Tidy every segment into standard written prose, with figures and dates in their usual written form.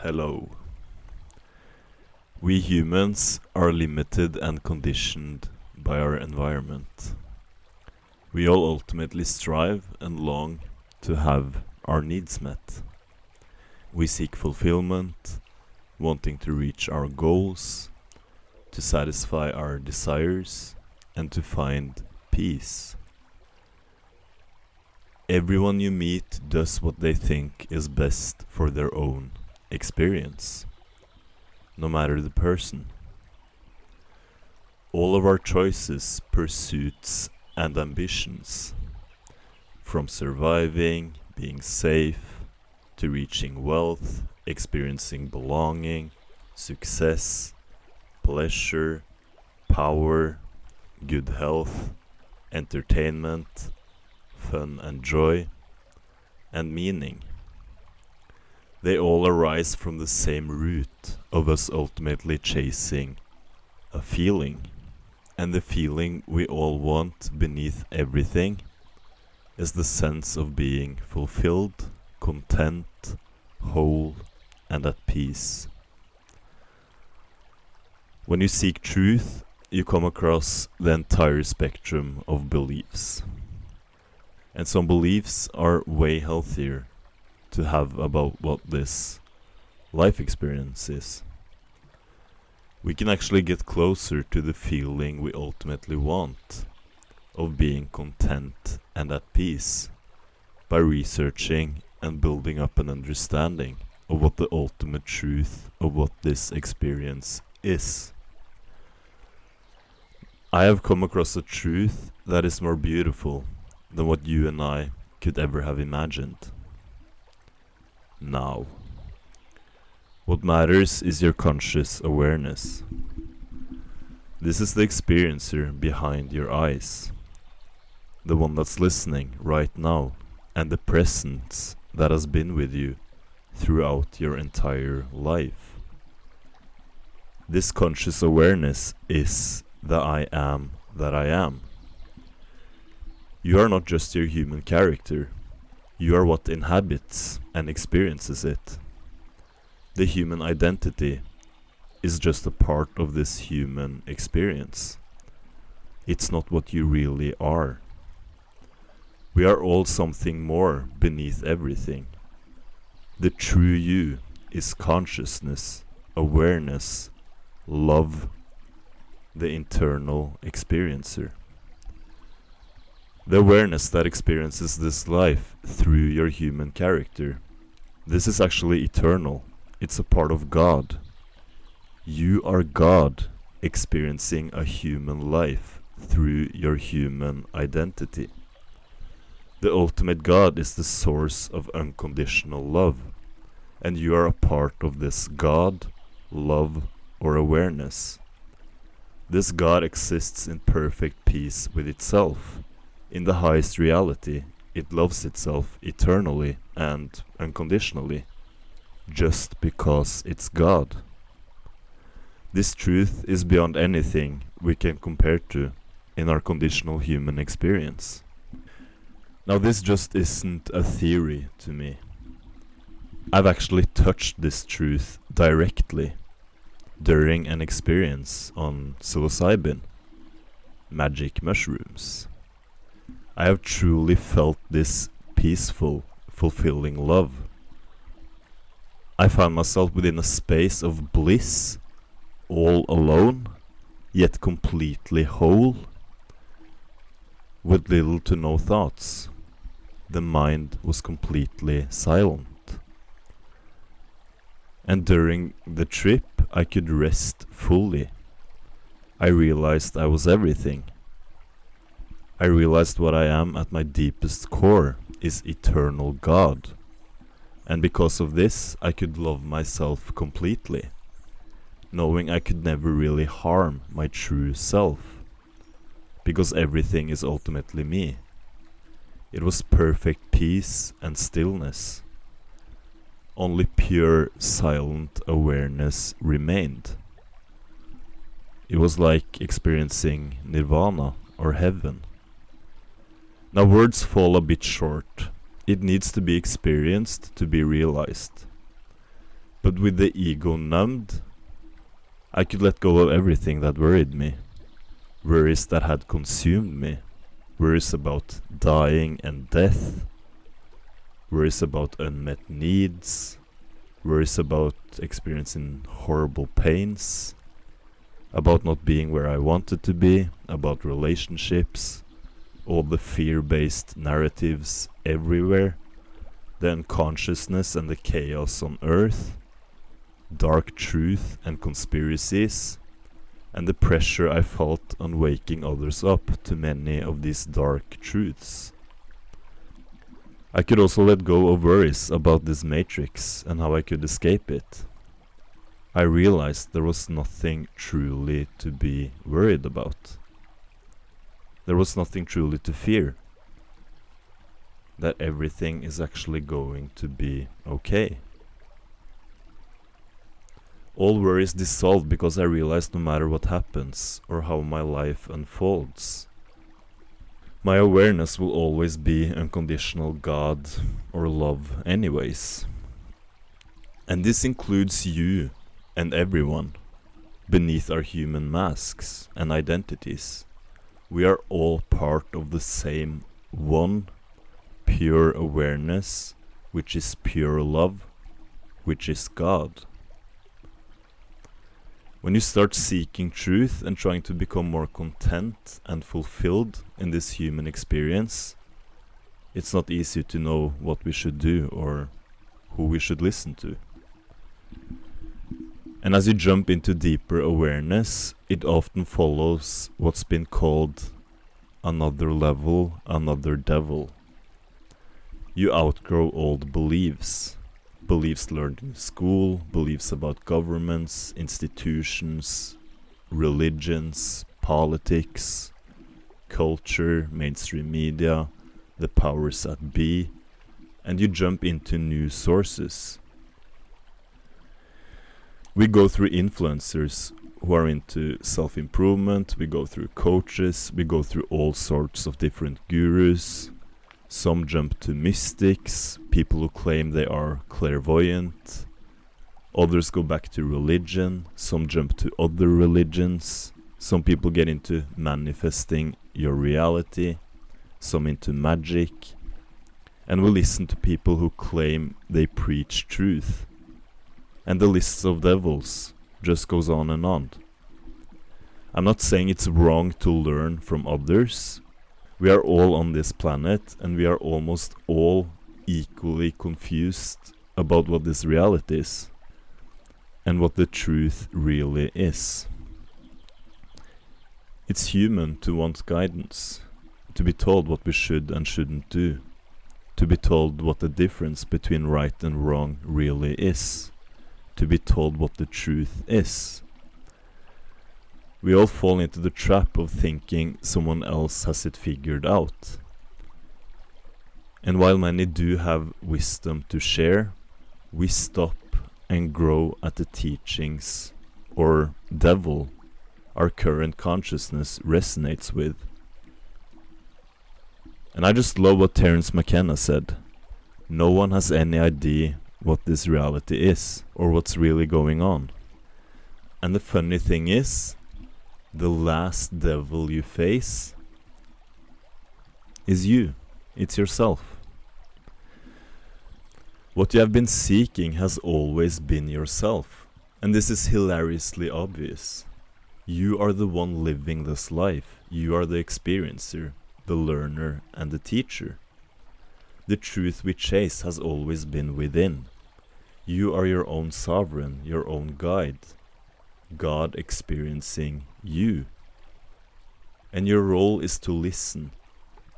Hello. We humans are limited and conditioned by our environment. We all ultimately strive and long to have our needs met. We seek fulfillment, wanting to reach our goals, to satisfy our desires, and to find peace. Everyone you meet does what they think is best for their own experience, no matter the person. All of our choices, pursuits, and ambitions, from surviving, being safe, to reaching wealth, experiencing belonging, success, pleasure, power, good health, entertainment, fun and joy, and meaning. They all arise from the same root of us ultimately chasing a feeling. And the feeling we all want beneath everything is the sense of being fulfilled, content, whole, and at peace. When you seek truth, you come across the entire spectrum of beliefs. And some beliefs are way healthier to have about what this life experience is. We can actually get closer to the feeling we ultimately want of being content and at peace by researching and building up an understanding of what the ultimate truth of what this experience is. I have come across a truth that is more beautiful than what you and I could ever have imagined. Now, what matters is your conscious awareness. This is the experiencer behind your eyes, the one that's listening right now, and the presence that has been with you throughout your entire life. This conscious awareness is the I am that I am. You are not just your human character. You are what inhabits and experiences it. The human identity is just a part of this human experience. It's not what you really are. We are all something more beneath everything. The true you is consciousness, awareness, love, the internal experiencer. The awareness that experiences this life through your human character. This is actually eternal. It's a part of God. You are God experiencing a human life through your human identity. The ultimate God is the source of unconditional love, and you are a part of this God, love, or awareness. This God exists in perfect peace with itself. In the highest reality, it loves itself eternally and unconditionally, just because it's God. This truth is beyond anything we can compare to in our conditional human experience. Now, this just isn't a theory to me. I've actually touched this truth directly during an experience on psilocybin, magic mushrooms. I have truly felt this peaceful, fulfilling love. I found myself within a space of bliss, all alone, yet completely whole, with little to no thoughts. The mind was completely silent. And during the trip, I could rest fully. I realized I was everything. I realized what I am at my deepest core is eternal God. And because of this, I could love myself completely, knowing I could never really harm my true self, because everything is ultimately me. It was perfect peace and stillness. Only pure, silent awareness remained. It was like experiencing nirvana or heaven. Now, words fall a bit short. It needs to be experienced to be realized. But with the ego numbed, I could let go of everything that worried me, worries that had consumed me, worries about dying and death, worries about unmet needs, worries about experiencing horrible pains, about not being where I wanted to be, about relationships, all the fear-based narratives everywhere, the unconsciousness and the chaos on earth, dark truth and conspiracies, and the pressure I felt on waking others up to many of these dark truths. I could also let go of worries about this matrix and how I could escape it. I realized there was nothing truly to be worried about. There was nothing truly to fear. That everything is actually going to be okay. All worries dissolved because I realized no matter what happens or how my life unfolds, my awareness will always be unconditional God or love anyways. And this includes you and everyone beneath our human masks and identities. We are all part of the same one pure awareness, which is pure love, which is God. When you start seeking truth and trying to become more content and fulfilled in this human experience, it's not easy to know what we should do or who we should listen to. And as you jump into deeper awareness, it often follows what's been called another level, another devil. You outgrow old beliefs. Beliefs learned in school, beliefs about governments, institutions, religions, politics, culture, mainstream media, the powers that be, and you jump into new sources. We go through influencers who are into self-improvement, we go through coaches, we go through all sorts of different gurus. Some jump to mystics, people who claim they are clairvoyant. Others go back to religion, some jump to other religions. Some people get into manifesting your reality, some into magic. And we listen to people who claim they preach truth. And the lists of devils just goes on and on. I'm not saying it's wrong to learn from others. We are all on this planet and we are almost all equally confused about what this reality is and what the truth really is. It's human to want guidance, to be told what we should and shouldn't do, to be told what the difference between right and wrong really is, to be told what the truth is. We all fall into the trap of thinking someone else has it figured out. And while many do have wisdom to share, we stop and grow at the teachings or devil our current consciousness resonates with. And I just love what Terence McKenna said. No one has any idea what this reality is or what's really going on. And the funny thing is, the last devil you face is you. It's yourself. What you have been seeking has always been yourself. And this is hilariously obvious. You are the one living this life. You are the experiencer, the learner, and the teacher. The truth we chase has always been within. You are your own sovereign, your own guide. God experiencing you. And your role is to listen,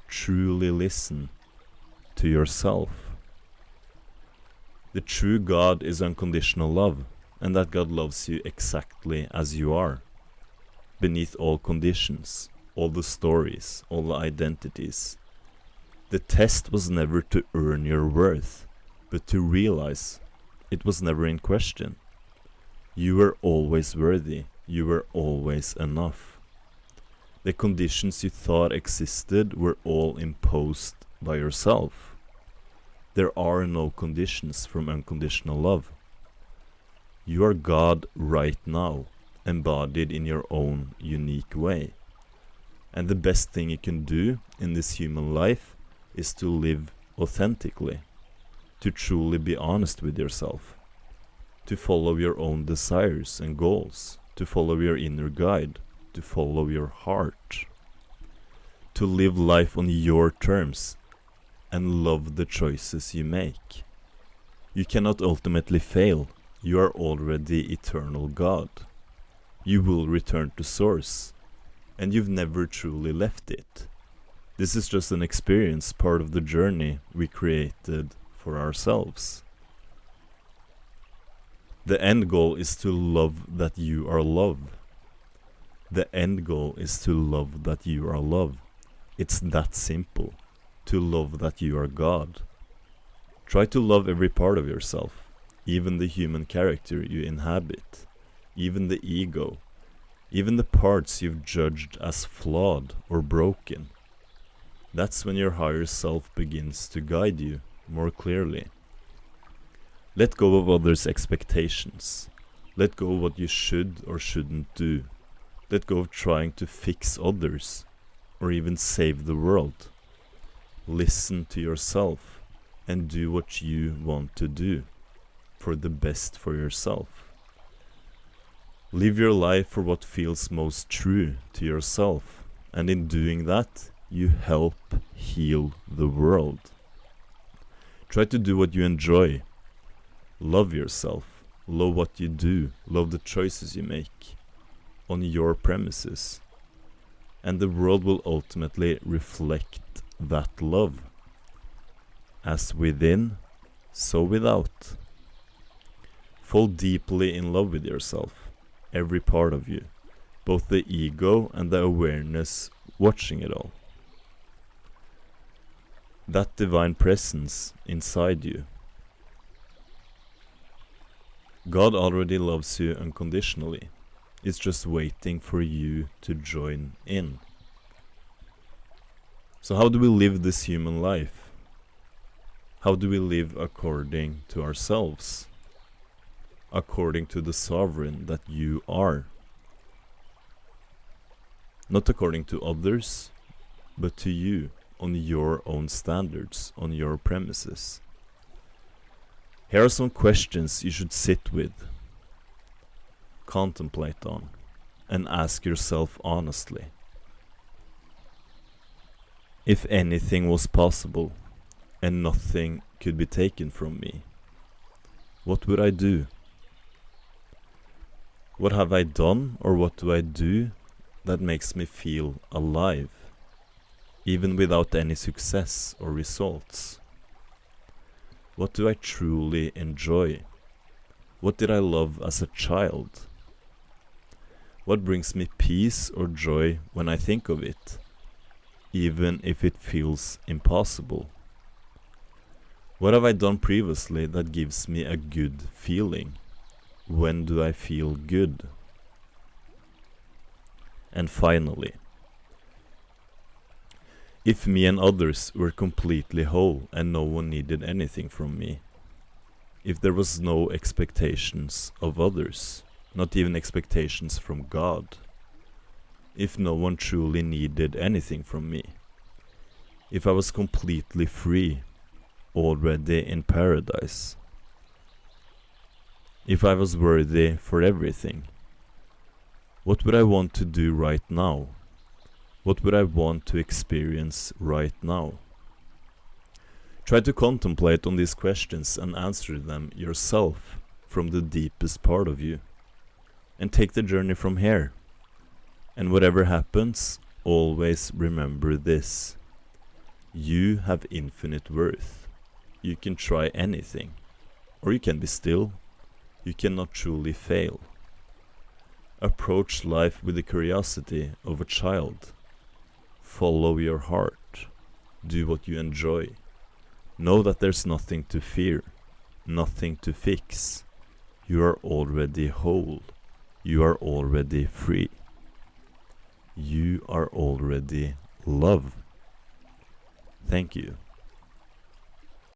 truly listen to yourself. The true God is unconditional love, and that God loves you exactly as you are, beneath all conditions, all the stories, all the identities. The test was never to earn your worth, but to realize it was never in question. You were always worthy. You were always enough. The conditions you thought existed were all imposed by yourself. There are no conditions from unconditional love. You are God right now, embodied in your own unique way. And the best thing you can do in this human life is to live authentically, to truly be honest with yourself, to follow your own desires and goals, to follow your inner guide, to follow your heart, to live life on your terms and love the choices you make. You cannot ultimately fail. You are already eternal God. You will return to Source, and you've never truly left it. This is just an experience, part of the journey we created for ourselves. The end goal is to love that you are love. The end goal is to love that you are love. It's that simple. To love that you are God. Try to love every part of yourself, even the human character you inhabit, even the ego, even the parts you've judged as flawed or broken. That's when your higher self begins to guide you more clearly. Let go of others' expectations. Let go of what you should or shouldn't do. Let go of trying to fix others or even save the world. Listen to yourself and do what you want to do for the best for yourself. Live your life for what feels most true to yourself, and in doing that, you help heal the world. Try to do what you enjoy. Love yourself. Love what you do. Love the choices you make on your premises. And the world will ultimately reflect that love. As within, so without. Fall deeply in love with yourself, every part of you, both the ego and the awareness watching it all. That divine presence inside you. God already loves you unconditionally. It's just waiting for you to join in. So how do we live this human life? How do we live according to ourselves? According to the sovereign that you are. Not according to others, but to you, on your own standards, on your premises. Here are some questions you should sit with, contemplate on, and ask yourself honestly. If anything was possible, and nothing could be taken from me, what would I do? What have I done, or what do I do that makes me feel alive, even without any success or results? What do I truly enjoy? What did I love as a child? What brings me peace or joy when I think of it, even if it feels impossible? What have I done previously that gives me a good feeling? When do I feel good? And finally, if me and others were completely whole and no one needed anything from me, if there was no expectations of others, not even expectations from God, if no one truly needed anything from me, if I was completely free, already in paradise, if I was worthy for everything, what would I want to do right now? What would I want to experience right now? Try to contemplate on these questions and answer them yourself from the deepest part of you. And take the journey from here. And whatever happens, always remember this. You have infinite worth. You can try anything. Or you can be still. You cannot truly fail. Approach life with the curiosity of a child. Follow your heart. Do what you enjoy. Know that there's nothing to fear, nothing to fix. You are already whole. You are already free. You are already love. Thank you.